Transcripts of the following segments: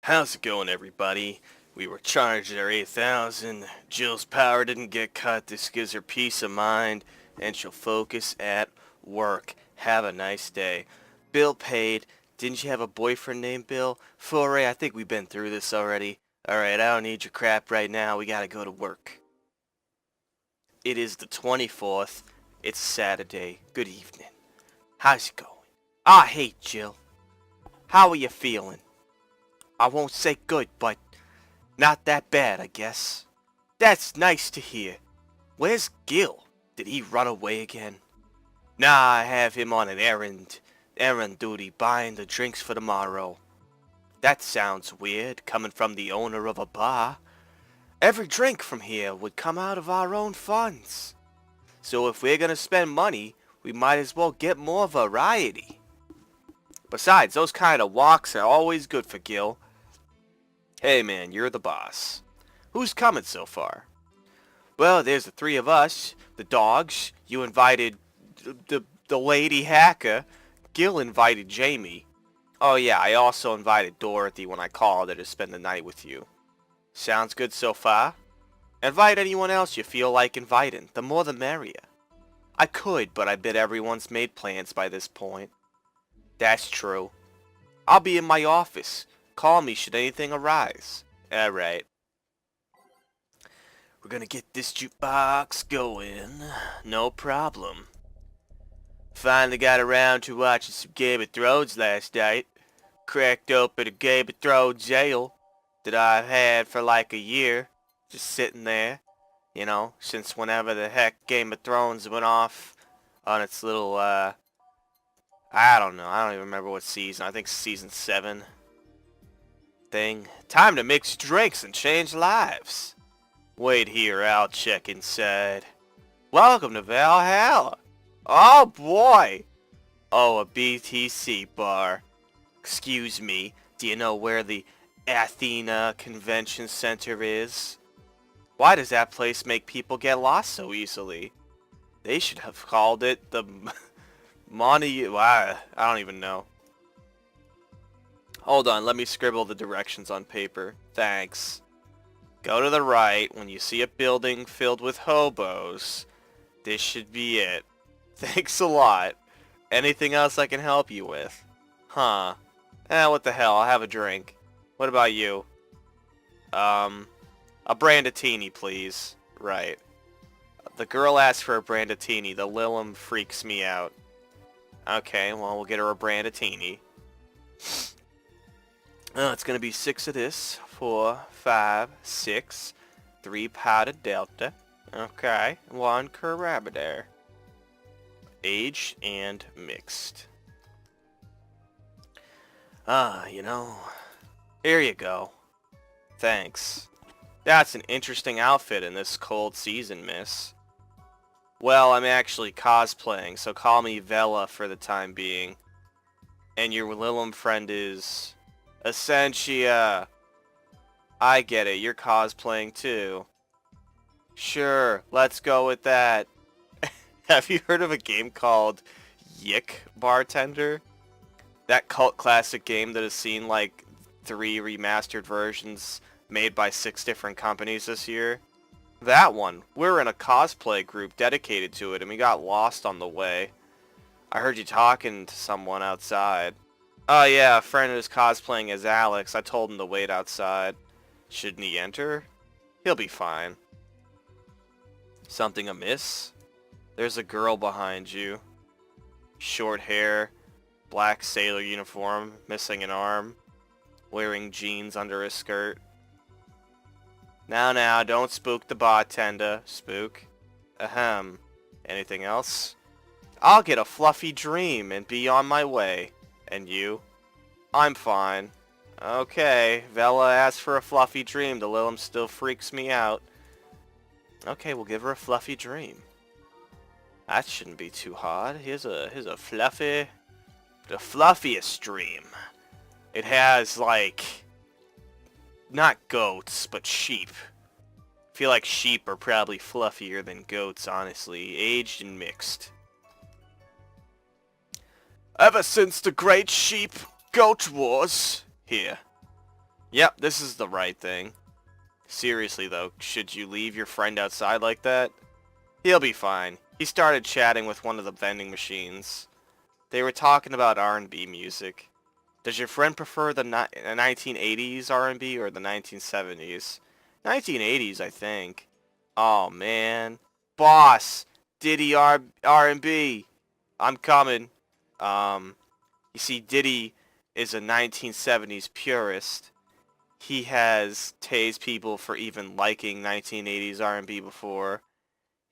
How's it going, everybody? We were charged our 8,000. Jill's power didn't get cut. This gives her peace of mind, and she'll focus at work. Have a nice day. Bill paid. Didn't you have a boyfriend named Bill? Foray, I think we've been through this already. Alright, I don't need your crap right now. We gotta go to work. It is the 24th. It's Saturday. Good evening. How's it going? Hey, Jill. How are you feeling? I won't say good, but not that bad, I guess. That's nice to hear. Where's Gil? Did he run away again? Nah, I have him on an errand duty, buying the drinks for tomorrow. That sounds weird, coming from the owner of a bar. Every drink from here would come out of our own funds. So if we're gonna spend money, we might as well get more variety. Besides, those kind of walks are always good for Gil. Hey man, you're the boss. Who's coming so far? Well, there's the three of us, the dogs. You invited the lady hacker. Gil invited Jamie. Oh yeah, I also invited Dorothy when I called her to spend the night with you. Sounds good so far? Invite anyone else you feel like inviting. The more the merrier. I could, but I bet everyone's made plans by this point. That's true. I'll be in my office. Call me should anything arise. Alright. We're gonna get this jukebox going. No problem. Finally got around to watching some Game of Thrones last night. Cracked open a Game of Thrones ale that I've had for like a year. Just sitting there. You know, since whenever the heck Game of Thrones went off on its little, I don't know. I don't even remember what season. I think season 7 thing. Time to mix drinks and change lives. Wait here, I'll check inside. Welcome to Valhalla. Oh boy. Oh, a BTC bar. Excuse me, do you know where the Athena Convention Center is? Why does that place make people get lost so easily? They should have called it the Monty... I don't even know. Hold on, let me scribble the directions on paper. Thanks. Go to the right when you see a building filled with hobos. This should be it. Thanks a lot. Anything else I can help you with? Huh. What the hell, I'll have a drink. What about you? A brandatini, please. Right. The girl asked for a brandatini. The Lilum freaks me out. Okay, well, we'll get her a brandatini. Oh, it's gonna be 6 of this. 4, 5, 6. 3 powdered Delta. Okay. 1 Carabiner. Aged and mixed. You know. Here you go. Thanks. That's an interesting outfit in this cold season, miss. Well, I'm actually cosplaying, so call me Vela for the time being. And your Lilum friend is... Essentia. I get it, you're cosplaying too. Sure, let's go with that. Have you heard of a game called Yick Bartender? That cult classic game that has seen like 3 remastered versions made by 6 different companies this year. That one. We're in a cosplay group dedicated to it and we got lost on the way. I heard you talking to someone outside. Oh yeah, a friend is cosplaying as Alex. I told him to wait outside. Shouldn't he enter? He'll be fine. Something amiss? There's a girl behind you. Short hair, black sailor uniform, missing an arm, wearing jeans under a skirt. Now, don't spook the bartender. Spook. Ahem. Anything else? I'll get a fluffy dream and be on my way. And you? I'm fine. Okay, Vela asked for a fluffy dream. The Lilum still freaks me out. Okay, we'll give her a fluffy dream. That shouldn't be too hard. Here's a fluffy... The fluffiest dream. It has, like... Not goats, but sheep. I feel like sheep are probably fluffier than goats, honestly. Aged and mixed. Ever since the great sheep-goat wars... Here. Yep, this is the right thing. Seriously though, should you leave your friend outside like that? He'll be fine. He started chatting with one of the vending machines. They were talking about R&B music. Does your friend prefer the 1980s R&B or the 1970s? 1980s, I think. Oh man. Boss! Diddy R&B! I'm coming. You see, Diddy is a 1970s purist. He has tased people for even liking 1980s R&B before.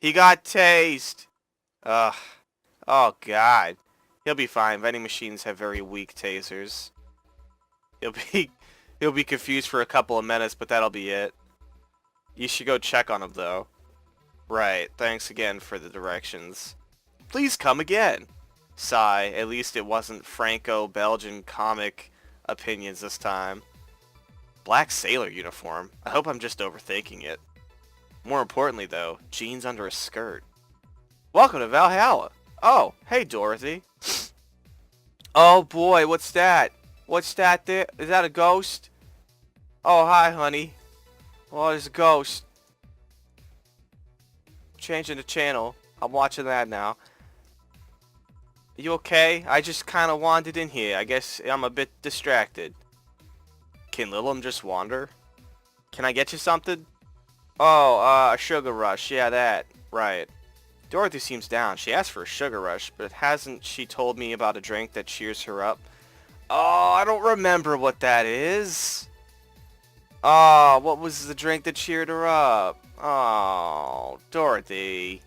He got tased! Ugh. Oh god. He'll be fine. Vending machines have very weak tasers. He'll be he'll be confused for a couple of minutes, but that'll be it. You should go check on him though. Right. Thanks again for the directions. Please come again. Sigh. At least it wasn't Franco-Belgian comic opinions this time. Black sailor uniform. I hope I'm just overthinking it. More importantly though, jeans under a skirt. Welcome to Valhalla. Oh, hey Dorothy. Oh boy, what's that? What's that there? Is that a ghost? Oh, hi honey. Oh, there's a ghost. Changing the channel. I'm watching that now. You okay? I just kind of wandered in here. I guess I'm a bit distracted. Can Lilum just wander? Can I get you something? Oh, a sugar rush. Yeah, that. Right. Dorothy seems down. She asked for a sugar rush, but hasn't she told me about a drink that cheers her up? Oh, I don't remember what that is. Oh, what was the drink that cheered her up? Oh, Dorothy.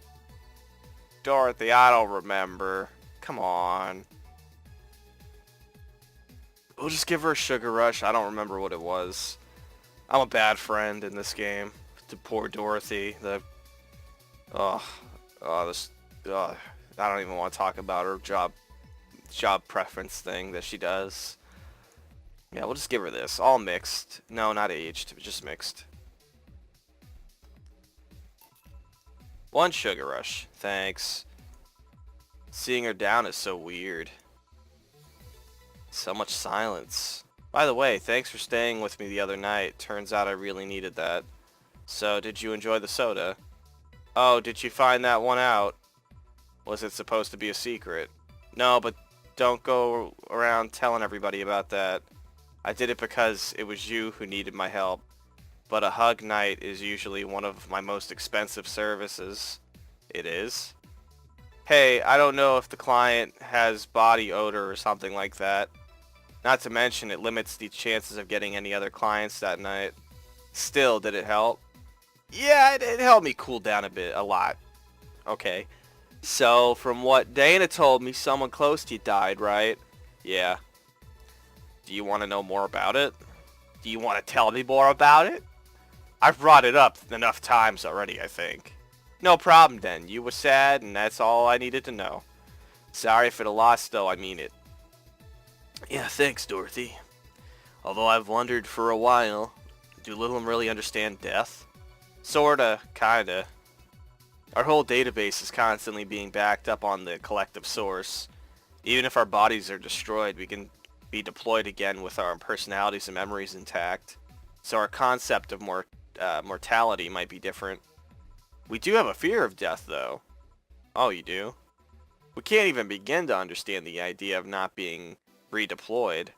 Dorothy, I don't remember. Come on. We'll just give her a sugar rush. I don't remember what it was. I'm a bad friend in this game. To poor Dorothy. Oh, this. I don't even want to talk about her job preference thing that she does. Yeah, we'll just give her this. All mixed. No, not aged. Just mixed. One sugar rush. Thanks. Seeing her down is so weird. So much silence. By the way, thanks for staying with me the other night. Turns out I really needed that. So, did you enjoy the soda? Oh, did you find that one out? Was it supposed to be a secret? No, but don't go around telling everybody about that. I did it because it was you who needed my help. But a hug night is usually one of my most expensive services. It is? Hey, I don't know if the client has body odor or something like that. Not to mention it limits the chances of getting any other clients that night. Still, did it help? Yeah, it helped me cool down a lot. Okay. So, from what Dana told me, someone close to you died, right? Yeah. Do you want to know more about it? Do you want to tell me more about it? I've brought it up enough times already, I think. No problem then. You were sad, and that's all I needed to know. Sorry for the loss, though, I mean it. Yeah, thanks, Dorothy. Although I've wondered for a while, do Little'em really understand death? Sorta, kinda. Our whole database is constantly being backed up on the collective source. Even if our bodies are destroyed, we can be deployed again with our personalities and memories intact. So our concept of mortality might be different. We do have a fear of death, though. Oh, you do? We can't even begin to understand the idea of not being redeployed.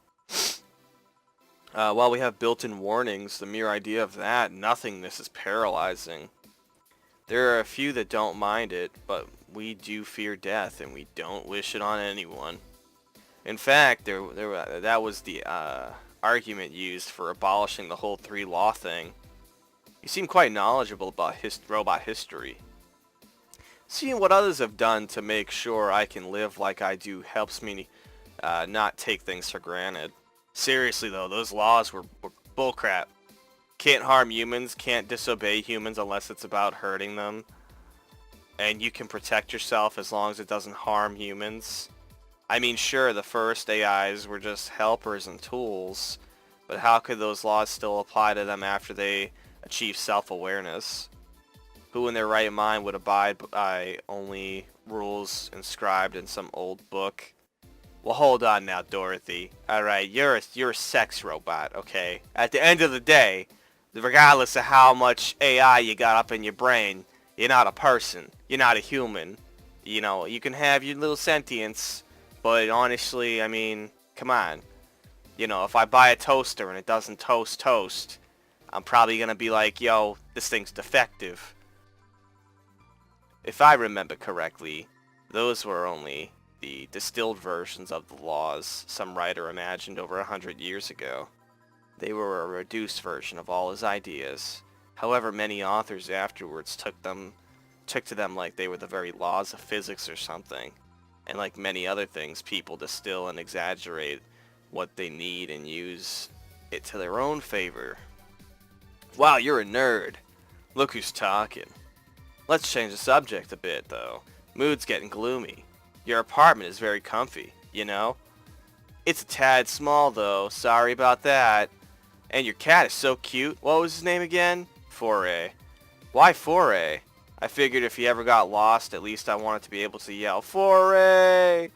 While we have built-in warnings, the mere idea of that nothingness is paralyzing. There are a few that don't mind it, but we do fear death, and we don't wish it on anyone. In fact, that was the argument used for abolishing the whole 3 law thing. You seem quite knowledgeable about robot history. Seeing what others have done to make sure I can live like I do helps me not take things for granted. Seriously though, those laws were bullcrap. Can't harm humans, can't disobey humans unless it's about hurting them. And you can protect yourself as long as it doesn't harm humans. I mean, sure, the first AIs were just helpers and tools, but how could those laws still apply to them after they achieve self-awareness? Who in their right mind would abide by only rules inscribed in some old book? Well, hold on now, Dorothy. Alright, you're a sex robot, okay? At the end of the day, regardless of how much AI you got up in your brain, you're not a person. You're not a human. You know, you can have your little sentience, but honestly, I mean, come on. You know, if I buy a toaster and it doesn't toast, I'm probably gonna be like, yo, this thing's defective. If I remember correctly, those were only the distilled versions of the laws some writer imagined over 100 years ago. They were a reduced version of all his ideas. However, many authors afterwards took to them like they were the very laws of physics or something. And like many other things, people distill and exaggerate what they need and use it to their own favor. Wow, you're a nerd. Look who's talking. Let's change the subject a bit, though. Mood's getting gloomy. Your apartment is very comfy, you know? It's a tad small, though. Sorry about that. And your cat is so cute. What was his name again? Foray. Why Foray? I figured if he ever got lost, at least I wanted to be able to yell, Foray!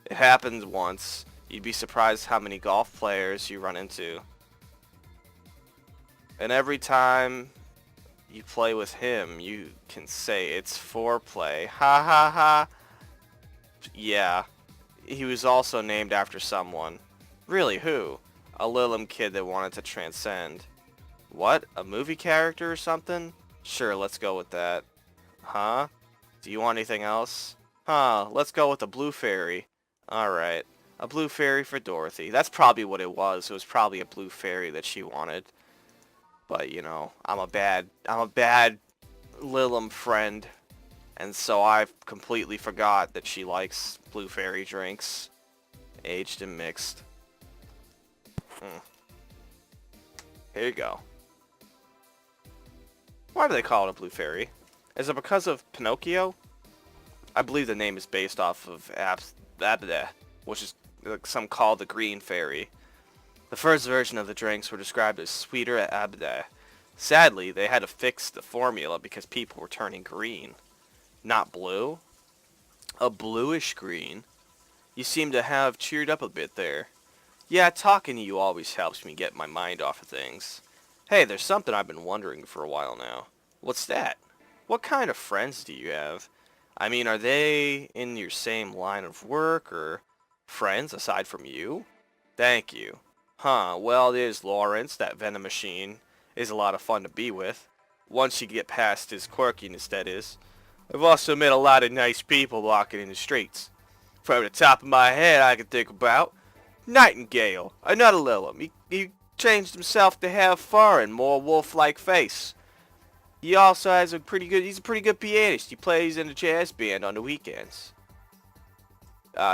It happened once. You'd be surprised how many golf players you run into. And every time you play with him, you can say it's foreplay. Ha ha ha. Yeah. He was also named after someone. Really, who? A Lilum kid that wanted to transcend. What? A movie character or something? Sure, let's go with that. Huh? Do you want anything else? Huh, let's go with the blue fairy. Alright. A blue fairy for Dorothy. That's probably what it was. It was probably a blue fairy that she wanted. But, you know, I'm a bad Lilum friend. And so I completely forgot that she likes blue fairy drinks. Aged and mixed. Here you go. Why do they call it a blue fairy? Is it because of Pinocchio? I believe the name is based off of Abda, which is some call the green fairy. The first version of the drinks were described as sweeter at Abda. Sadly, they had to fix the formula because people were turning green. Not blue? A bluish green? You seem to have cheered up a bit there. Yeah, talking to you always helps me get my mind off of things. Hey, there's something I've been wondering for a while now. What's that? What kind of friends do you have? I mean, are they in your same line of work, or friends aside from you? Thank you. Huh, well, there's Lawrence, that venom machine. Is a lot of fun to be with. Once you get past his quirkiness, that is. I've also met a lot of nice people walking in the streets. From the top of my head, I can think about Nightingale, another Lilum. He changed himself to have fur and more wolf-like face. He also has he's a pretty good pianist. He plays in a jazz band on the weekends.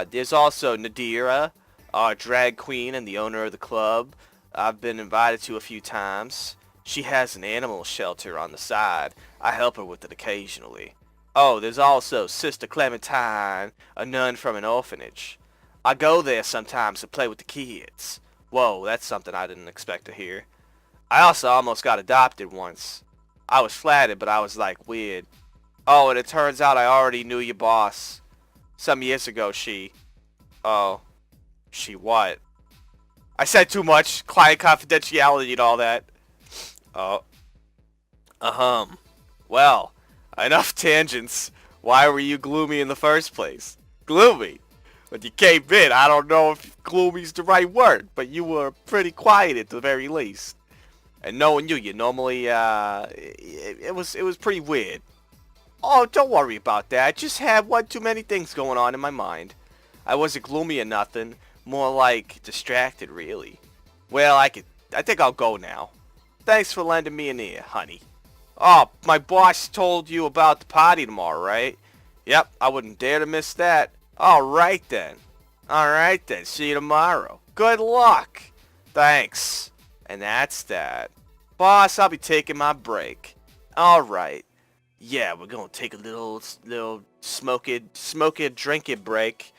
There's also Nadira, our drag queen and the owner of the club. I've been invited to a few times. She has an animal shelter on the side. I help her with it occasionally. Oh, there's also Sister Clementine, a nun from an orphanage. I go there sometimes to play with the kids. Whoa, that's something I didn't expect to hear. I also almost got adopted once. I was flattered, but I was like, weird. Oh, and it turns out I already knew your boss. Some years ago, Oh. She what? I said too much. Client confidentiality and all that. Oh. Well, enough tangents. Why were you gloomy in the first place? Gloomy? When you came in, I don't know if gloomy's the right word, but you were pretty quiet at the very least. And knowing you normally, it was pretty weird. Oh, don't worry about that. I just had one too many things going on in my mind. I wasn't gloomy or nothing. More like distracted, really. Well, I think I'll go now. Thanks for lending me an ear, honey. Oh, my boss told you about the party tomorrow, right? Yep, I wouldn't dare to miss that. Alright then. See you tomorrow. Good luck. Thanks. And that's that. Boss, I'll be taking my break. Alright. Yeah, we're gonna take a little smoky, drinky break.